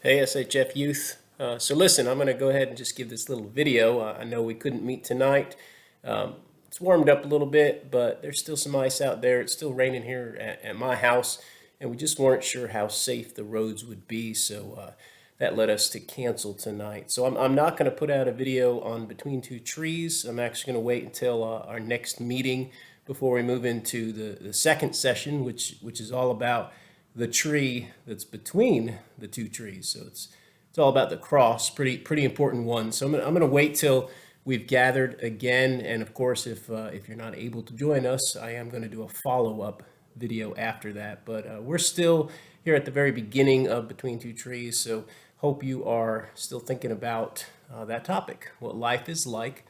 Hey, SHF Youth. So listen, I'm going to go ahead and just give this little video. I know we couldn't meet tonight. It's warmed up a little bit, but there's still some ice out there. It's still raining here at my house, and we just weren't sure how safe the roads would be, so that led us to cancel tonight. So I'm not going to put out a video on Between Two Trees. I'm actually going to wait until our next meeting before we move into the second session, which is all about the tree that's between the two trees. So it's all about the cross, pretty important one. So I'm gonna wait till we've gathered again, and of course, if you're not able to join us, I am going to do a follow-up video after that. But we're still here at the very beginning of Between Two Trees, so hope you are still thinking about that topic, what life is like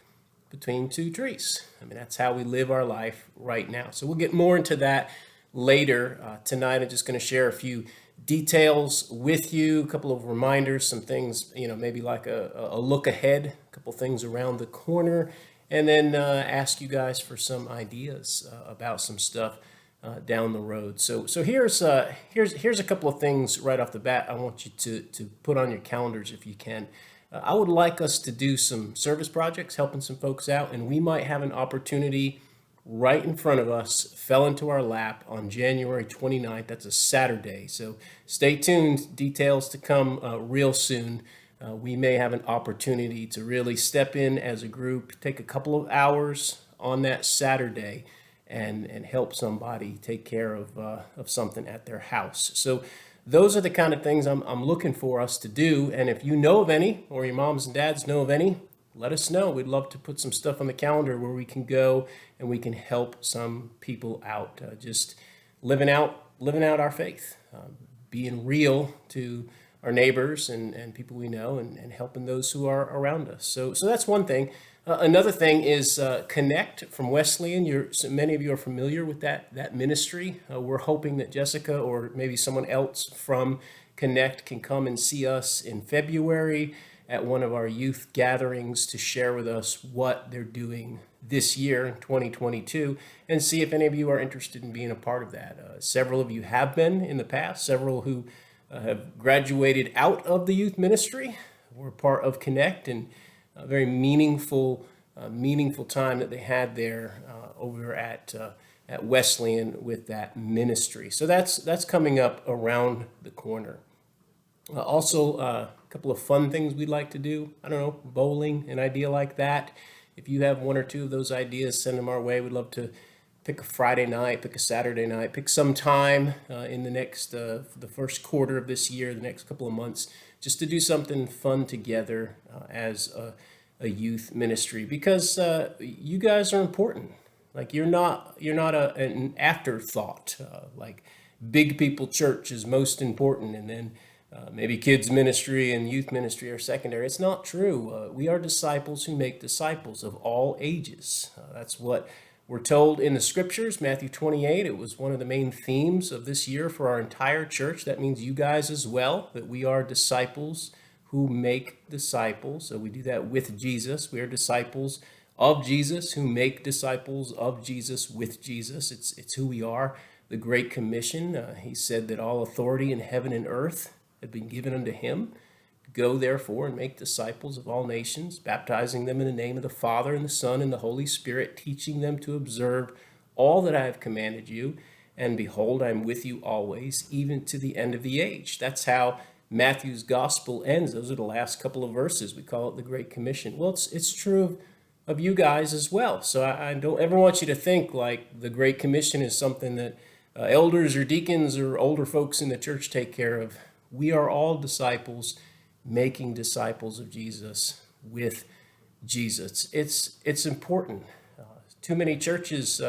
between two trees. I mean, that's how we live our life right now. So we'll get more into that later. Tonight, I'm just going to share a few details with you, a couple of reminders, some things, maybe like a look ahead, a couple things around the corner, and then ask you guys for some ideas about some stuff down the road. So here's a couple of things right off the bat I want you to put on your calendars if you can. I would like us to do some service projects, helping some folks out, and we might have an opportunity right in front of us, fell into our lap on January 29th. That's a Saturday. So stay tuned. Details to come real soon. We may have an opportunity to really step in as a group, take a couple of hours on that Saturday and help somebody take care of something at their house. So those are the kind of things I'm looking for us to do. And if you know of any, or your moms and dads know of any, let us know. We'd love to put some stuff on the calendar where we can go and we can help some people out. Just living out our faith, being real to our neighbors and people we know, and helping those who are around us. So that's one thing. Another thing is Connect from Wesleyan. Many of you are familiar with that ministry. We're hoping that Jessica or maybe someone else from Connect can come and see us in February at one of our youth gatherings to share with us what they're doing this year in 2022 and see if any of you are interested in being a part of that. Several of you have been in the past, several who have graduated out of the youth ministry were part of Connect, and a very meaningful time that they had there over at Wesleyan with that ministry. So that's coming up around the corner. Also, a couple of fun things we'd like to do. I don't know, bowling, an idea like that. If you have one or two of those ideas, send them our way. We'd love to pick a Friday night, pick a Saturday night, pick some time in the first quarter of this year, the next couple of months, just to do something fun together as a youth ministry, because you guys are important. Like you're not an afterthought. Like Big People Church is most important, and then maybe kids ministry and youth ministry are secondary. It's not true. We are disciples who make disciples of all ages. That's what we're told in the scriptures. Matthew 28, it was one of the main themes of this year for our entire church. That means you guys as well, that we are disciples who make disciples. So we do that with Jesus. We are disciples of Jesus who make disciples of Jesus with Jesus. It's who we are. The Great Commission, he said that all authority in heaven and earth had been given unto him. Go therefore and make disciples of all nations, baptizing them in the name of the Father and the Son and the Holy Spirit, teaching them to observe all that I have commanded you. And behold, I am with you always, even to the end of the age. That's how Matthew's gospel ends. Those are the last couple of verses. We call it the Great Commission. Well, it's true of you guys as well. So I don't ever want you to think like the Great Commission is something that elders or deacons or older folks in the church take care of. We are all disciples, making disciples of Jesus with Jesus. It's important. Too many churches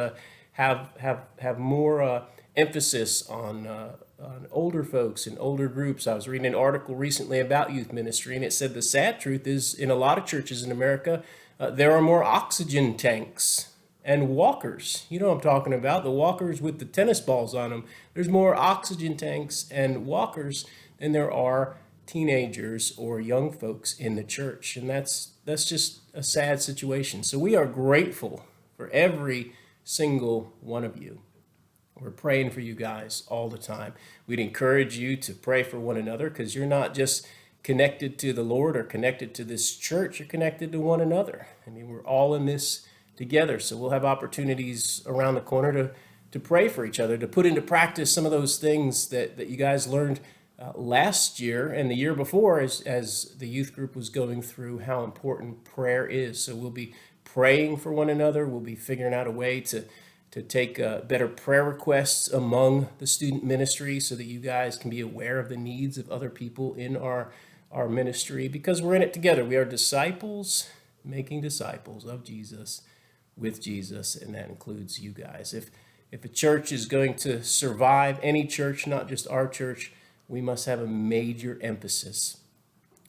have more emphasis on older folks and older groups. I was reading an article recently about youth ministry, and it said the sad truth is in a lot of churches in America, there are more oxygen tanks and walkers. You know what I'm talking about, the walkers with the tennis balls on them. There's more oxygen tanks and walkers than there are teenagers or young folks in the church. And that's just a sad situation. So we are grateful for every single one of you. We're praying for you guys all the time. We'd encourage you to pray for one another because you're not just connected to the Lord or connected to this church, you're connected to one another. I mean, we're all in this together. So we'll have opportunities around the corner to pray for each other, to put into practice some of those things that you guys learned last year and the year before as the youth group was going through how important prayer is. So we'll be praying for one another. We'll be figuring out a way to take better prayer requests among the student ministry so that you guys can be aware of the needs of other people in our ministry, because we're in it together. We are disciples making disciples of Jesus with Jesus, and that includes you guys. If a church is going to survive, any church, not just our church, we must have a major emphasis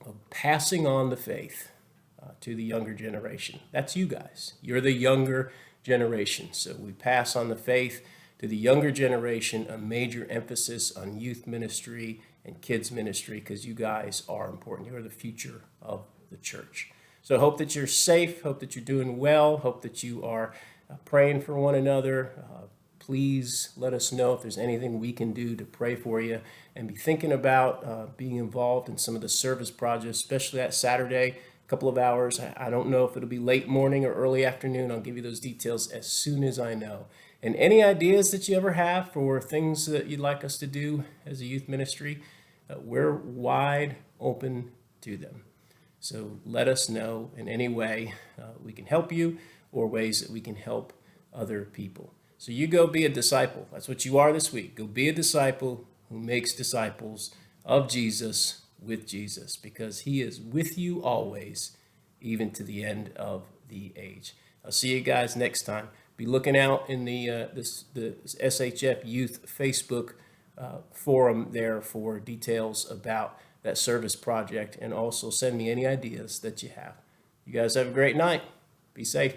of passing on the faith to the younger generation. That's you guys. You're the younger generation. So we pass on the faith to the younger generation, a major emphasis on youth ministry and kids ministry, because you guys are important. You are the future of the church. So I hope that you're safe, hope that you're doing well, hope that you are praying for one another. Please let us know if there's anything we can do to pray for you, and be thinking about being involved in some of the service projects, especially that Saturday, a couple of hours. I don't know if it'll be late morning or early afternoon. I'll give you those details as soon as I know. And any ideas that you ever have for things that you'd like us to do as a youth ministry, we're wide open to them. So let us know in any way we can help you, or ways that we can help other people. So you go be a disciple. That's what you are this week. Go be a disciple who makes disciples of Jesus with Jesus, because he is with you always, even to the end of the age. I'll see you guys next time. Be looking out in the SHF Youth Facebook forum there for details about that service project, and also send me any ideas that you have. You guys have a great night. Be safe.